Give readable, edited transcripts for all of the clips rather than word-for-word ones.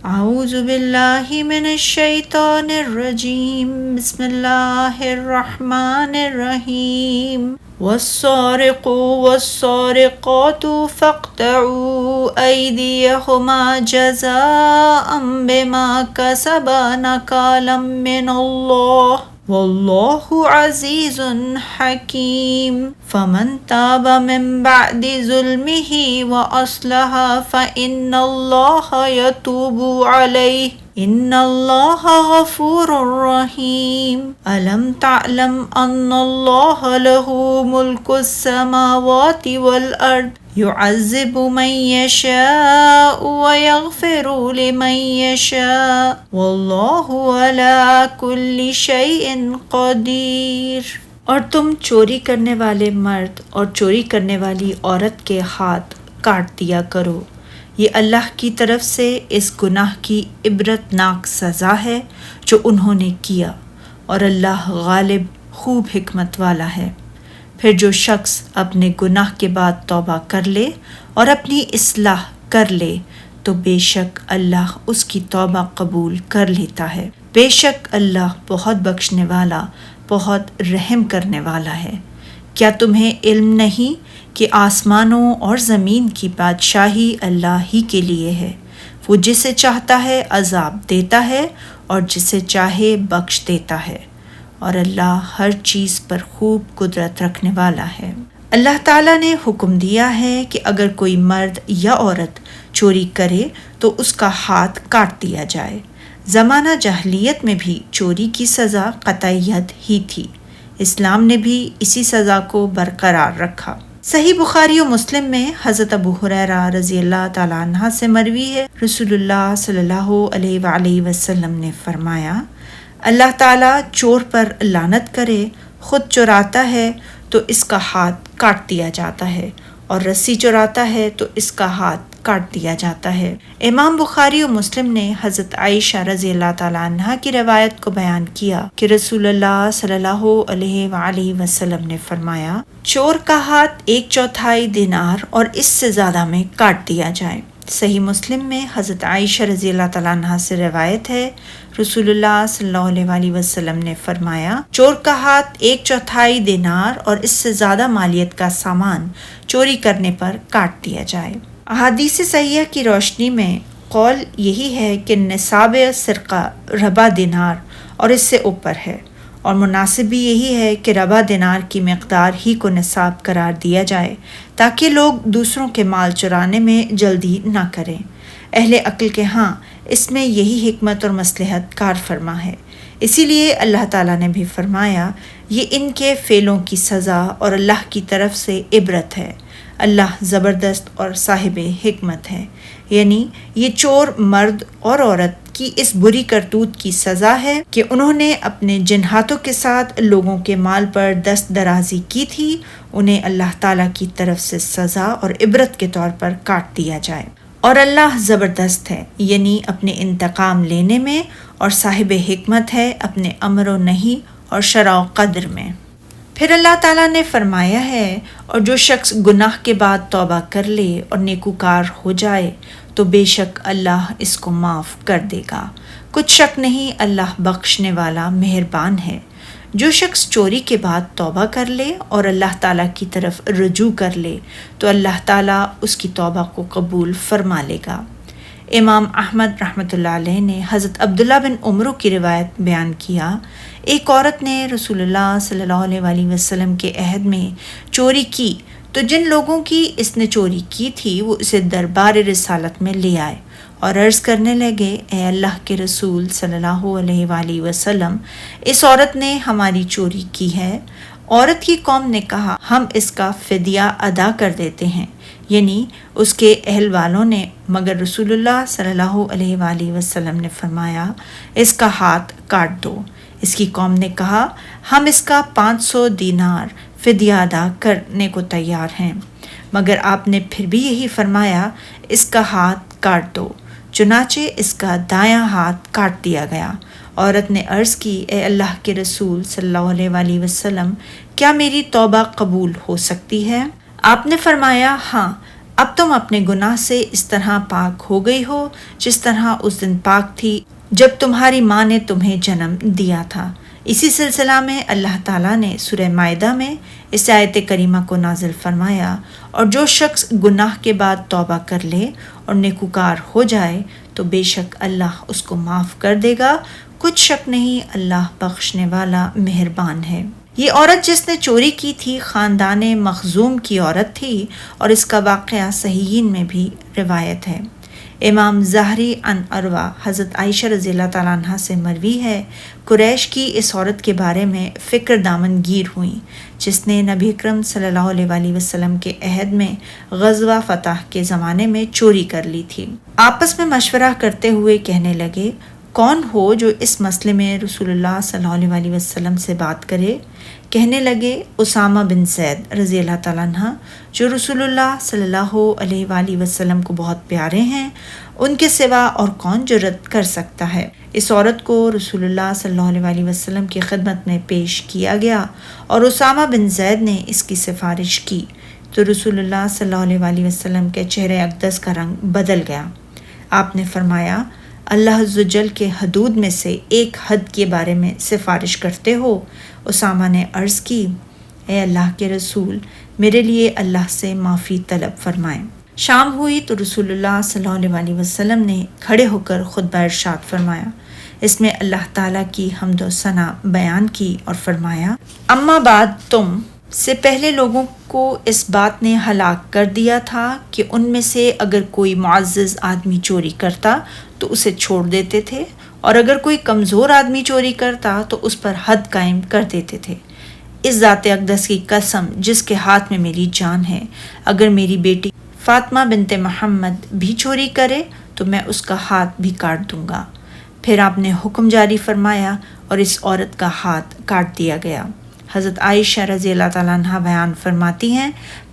اعوذ باللہ من الشیطان الرجیم، بسم اللہ الرحمن الرحیم۔ والسارق والسارقات فاقطعوا ایدیہما جزاء بما کسبا نکالا من اللہ واللہ عزیز حکیم۔ فمن تاب من بعد ظلمہ واصلح فإن اللہ یتوب علیہ ان اللہ غفور رحیم۔ الم تعلم ان اللہ لہ ملک السماوات والارض يعذب من يشاء ويغفر لمن يشاء واللہ علی کل شیء قدیر۔ اور تم چوری کرنے والے مرد اور چوری کرنے والی عورت کے ہاتھ کاٹ دیا کرو، یہ اللہ کی طرف سے اس گناہ کی عبرتناک سزا ہے جو انہوں نے کیا، اور اللہ غالب خوب حکمت والا ہے۔ پھر جو شخص اپنے گناہ کے بعد توبہ کر لے اور اپنی اصلاح کر لے تو بے شک اللہ اس کی توبہ قبول کر لیتا ہے، بے شک اللہ بہت بخشنے والا، بہت رحم کرنے والا ہے۔ کیا تمہیں علم نہیں کہ آسمانوں اور زمین کی بادشاہی اللہ ہی کے لیے ہے؟ وہ جسے چاہتا ہے عذاب دیتا ہے اور جسے چاہے بخش دیتا ہے، اور اللہ ہر چیز پر خوب قدرت رکھنے والا ہے۔ اللہ تعالیٰ نے حکم دیا ہے کہ اگر کوئی مرد یا عورت چوری کرے تو اس کا ہاتھ کاٹ دیا جائے۔ زمانہ جاہلیت میں بھی چوری کی سزا قطعیت ہی تھی، اسلام نے بھی اسی سزا کو برقرار رکھا۔ صحیح بخاری و مسلم میں حضرت ابو ہریرہ رضی اللہ تعالیٰ عنہ سے مروی ہے، رسول اللہ صلی اللہ علیہ وآلہ وسلم نے فرمایا، اللہ تعالیٰ چور پر لعنت کرے، خود چراتا ہے تو اس کا ہاتھ کاٹ دیا جاتا ہے، اور رسی چراتا ہے تو اس کا ہاتھ کاٹ دیا جاتا ہے۔ امام بخاری و مسلم نے حضرت عائشہ رضی اللہ تعالیٰ عنہ کی روایت کو بیان کیا کہ رسول اللہ صلی اللہ علیہ وآلہ وسلم نے فرمایا، چور کا ہاتھ 1/4 دینار اور اس سے زیادہ میں کاٹ دیا جائے۔ صحیح مسلم میں حضرت عائشہ رضی اللہ تعالیٰ عنہ سے روایت ہے، رسول اللہ صلی اللہ علیہ وآلہ وسلم نے فرمایا، چور کا ہاتھ 1/4 دینار اور اس سے زیادہ مالیت کا سامان چوری کرنے پر کاٹ دیا جائے۔ احادیث صحیحہ کی روشنی میں قول یہی ہے کہ نصاب سرقہ ربع دینار اور اس سے اوپر ہے، اور مناسب بھی یہی ہے کہ ربع دینار کی مقدار ہی کو نصاب قرار دیا جائے تاکہ لوگ دوسروں کے مال چرانے میں جلدی نہ کریں۔ اہل عقل کے ہاں اس میں یہی حکمت اور مصلحت کار فرما ہے، اسی لیے اللہ تعالیٰ نے بھی فرمایا، یہ ان کے فعلوں کی سزا اور اللہ کی طرف سے عبرت ہے، اللہ زبردست اور صاحب حکمت ہے۔ یعنی یہ چور مرد اور عورت کی اس بری کرتوت کی سزا ہے کہ انہوں نے اپنے جن ہاتھوں کے ساتھ لوگوں کے مال پر دست درازی کی تھی، انہیں اللہ تعالیٰ کی طرف سے سزا اور عبرت کے طور پر کاٹ دیا جائے۔ اور اللہ زبردست ہے، یعنی اپنے انتقام لینے میں، اور صاحب حکمت ہے اپنے امر و نہی اور شرع و قدر میں۔ پھر اللہ تعالیٰ نے فرمایا ہے، اور جو شخص گناہ کے بعد توبہ کر لے اور نیکوکار ہو جائے تو بے شک اللہ اس کو معاف کر دے گا، کچھ شک نہیں اللہ بخشنے والا مہربان ہے۔ جو شخص چوری کے بعد توبہ کر لے اور اللہ تعالیٰ کی طرف رجوع کر لے تو اللہ تعالیٰ اس کی توبہ کو قبول فرما لے گا۔ امام احمد رحمۃ اللہ علیہ نے حضرت عبداللہ بن عمرو کی روایت بیان کیا، ایک عورت نے رسول اللہ صلی اللہ علیہ وآلہ وسلم کے عہد میں چوری کی تو جن لوگوں کی اس نے چوری کی تھی وہ اسے دربار رسالت میں لے آئے اور عرض کرنے لگے، اے اللہ کے رسول صلی اللہ علیہ وآلہ وسلم، اس عورت نے ہماری چوری کی ہے۔ عورت کی قوم نے کہا، ہم اس کا فدیہ ادا کر دیتے ہیں، یعنی اس کے اہل والوں نے، مگر رسول اللہ صلی اللہ علیہ وآلہ وسلم نے فرمایا، اس کا ہاتھ کاٹ دو۔ اس کی قوم نے کہا، ہم اس کا 500 دینار فدیہ ادا کرنے کو تیار ہیں، مگر آپ نے پھر بھی یہی فرمایا، اس کا ہاتھ کاٹ دو۔ چنانچہ اس کا دایاں ہاتھ کاٹ دیا گیا۔ عورت نے عرض کی، اے اللہ کے رسول صلی اللہ علیہ وآلہ وسلم، کیا میری توبہ قبول ہو سکتی ہے؟ آپ نے فرمایا، ہاں، اب تم اپنے گناہ سے اس طرح پاک ہو گئی ہو جس طرح اس دن پاک تھی جب تمہاری ماں نے تمہیں جنم دیا تھا۔ اسی سلسلہ میں اللہ تعالیٰ نے سورہ مائدہ میں اس آیت کریمہ کو نازل فرمایا، اور جو شخص گناہ کے بعد توبہ کر لے اور نیکوکار ہو جائے تو بے شک اللہ اس کو معاف کر دے گا، کچھ شک نہیں اللہ بخشنے والا مہربان ہے۔ یہ عورت جس نے چوری کی تھی خاندان مخزوم کی عورت تھی، اور اس کا واقعہ صحیحین میں بھی روایت ہے۔ امام زہری عن عروہ حضرت عائشہ رضی اللہ تعالیٰ عنہ سے مروی ہے، قریش کی اس عورت کے بارے میں فکر دامن گیر ہوئیں جس نے نبی اکرم صلی اللہ علیہ وآلہ وسلم کے عہد میں غزوہ فتح کے زمانے میں چوری کر لی تھی۔ آپس میں مشورہ کرتے ہوئے کہنے لگے، کون ہو جو اس مسئلے میں رسول اللہ صلی اللہ علیہ وآلہ وسلم سے بات کرے؟ کہنے لگے، اسامہ بن زید رضی اللہ تعالیٰ عنہ جو رسول اللہ صلی اللہ علیہ وآلہ وسلم کو بہت پیارے ہیں، ان کے سوا اور کون جرأت کر سکتا ہے؟ اس عورت کو رسول اللہ صلی اللہ علیہ وآلہ وسلم کی خدمت میں پیش کیا گیا اور اسامہ بن زید نے اس کی سفارش کی تو رسول اللہ صلی اللہ علیہ وآلہ وسلم کے چہرے اقدس کا رنگ بدل گیا۔ آپ نے فرمایا، اللہ عز و جل کے حدود میں سے ایک حد کے بارے میں سفارش کرتے ہو؟ اسامہ نے عرض کی، اے اللہ کے رسول، میرے لیے اللہ سے معافی طلب فرمائیں۔ شام ہوئی تو رسول اللہ صلی اللہ علیہ وآلہ وسلم نے کھڑے ہو کر خطبہ ارشاد فرمایا۔ اس میں اللہ تعالیٰ کی حمد و ثنا بیان کی اور فرمایا، اما بعد، تم سے پہلے لوگوں کو اس بات نے ہلاک کر دیا تھا کہ ان میں سے اگر کوئی معزز آدمی چوری کرتا تو اسے چھوڑ دیتے تھے، اور اگر کوئی کمزور آدمی چوری کرتا تو اس پر حد قائم کر دیتے تھے۔ اس ذات اقدس کی قسم جس کے ہاتھ میں میری جان ہے، اگر میری بیٹی فاطمہ بنت محمد بھی چوری کرے تو میں اس کا ہاتھ بھی کاٹ دوں گا۔ پھر آپ نے حکم جاری فرمایا اور اس عورت کا ہاتھ کاٹ دیا گیا۔ حضرت عائشہ رضی اللہ تعالیٰ عنہ بیان فرماتی ہیں،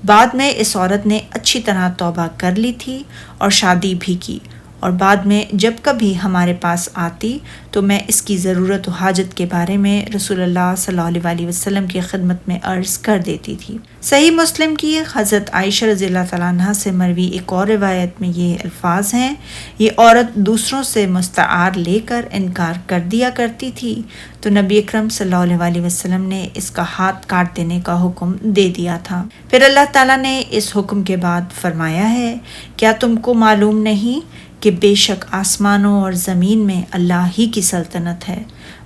بعد میں اس عورت نے اچھی طرح توبہ کر لی تھی اور شادی بھی کی، اور بعد میں جب کبھی ہمارے پاس آتی تو میں اس کی ضرورت و حاجت کے بارے میں رسول اللہ صلی اللہ علیہ وآلہ وسلم کی خدمت میں عرض کر دیتی تھی۔ صحیح مسلم کی حضرت عائشہ رضی اللہ تعالیٰ عنہ سے مروی ایک اور روایت میں یہ الفاظ ہیں، یہ عورت دوسروں سے مستعار لے کر انکار کر دیا کرتی تھی تو نبی اکرم صلی اللہ علیہ وآلہ وسلم نے اس کا ہاتھ کاٹ دینے کا حکم دے دیا تھا۔ پھر اللہ تعالیٰ نے اس حکم کے بعد فرمایا ہے، کیا تم کو معلوم نہیں کہ بے شک آسمانوں اور زمین میں اللہ ہی کی سلطنت ہے،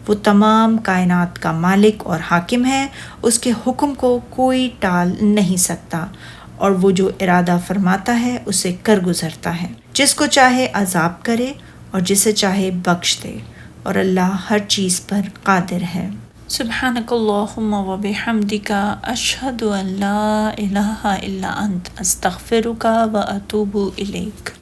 وہ تمام کائنات کا مالک اور حاکم ہے، اس کے حکم کو کوئی ٹال نہیں سکتا، اور وہ جو ارادہ فرماتا ہے اسے کر گزرتا ہے، جس کو چاہے عذاب کرے اور جسے چاہے بخش دے، اور اللہ ہر چیز پر قادر ہے۔ سبحانک اللہم و بحمدک، اشہد ان لا الہ الا انت، استغفرک و اتوب الیک۔